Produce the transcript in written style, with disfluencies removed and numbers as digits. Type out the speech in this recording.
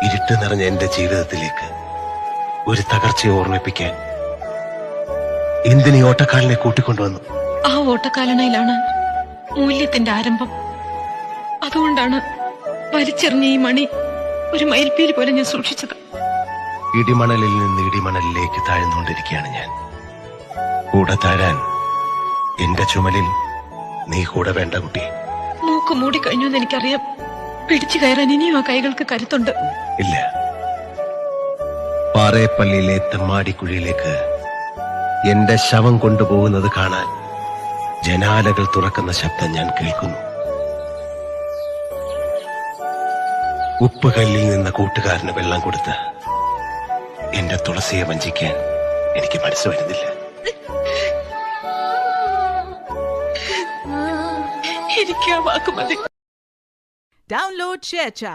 ഇരുട്ട് നിറഞ്ഞ എന്റെ ജീവിതത്തിലേക്ക് ഒരു തകർച്ചയെ ഓർമ്മിപ്പിക്കാൻ എന്തിനീ ഓട്ടക്കാലിനെ കൂട്ടിക്കൊണ്ടുവന്നു? ആ ഓട്ടക്കാലനയിലാണ് മൂല്യത്തിന്റെ ആരംഭം. അതുകൊണ്ടാണ് വലിച്ചെറിഞ്ഞ ഈ മണി ഒരു മയിൽപ്പീലി പോലെ ഞാൻ സൂക്ഷിച്ചത്. ഇടിമണലിൽ നിന്ന് ഇടിമണലിലേക്ക് താഴ്ന്നുകൊണ്ടിരിക്കുകയാണ് ഞാൻ. കൂടെ താഴാൻ എന്റെ ചുമലിൽ നീ കൂടെ വേണ്ട കുട്ടി. മൂക്ക് മൂടിക്കഴിഞ്ഞു എന്ന് എനിക്കറിയാം. പിടിച്ചു കയറാൻ ഇനിയും ആ കൈകൾക്ക് കരുത്തുണ്ട്. ഇല്ല, പാറേപ്പള്ളിയിലെ തെമ്മാടിക്കുഴിയിലേക്ക് എന്റെ ശവം കൊണ്ടുപോകുന്നത് കാണാൻ ജനാലകൾ തുറക്കുന്ന ശബ്ദം ഞാൻ കേൾക്കുന്നു. ഉപ്പുകല്ലിൽ നിന്ന കൂട്ടുകാരന് വെള്ളം കൊടുത്ത് എന്റെ തുളസിയെ വഞ്ചിക്കാൻ എനിക്ക് മനസ്സ് വരുന്നില്ല. എനിക്ക് ആ വാക്ക് മതി. Download ShareChat.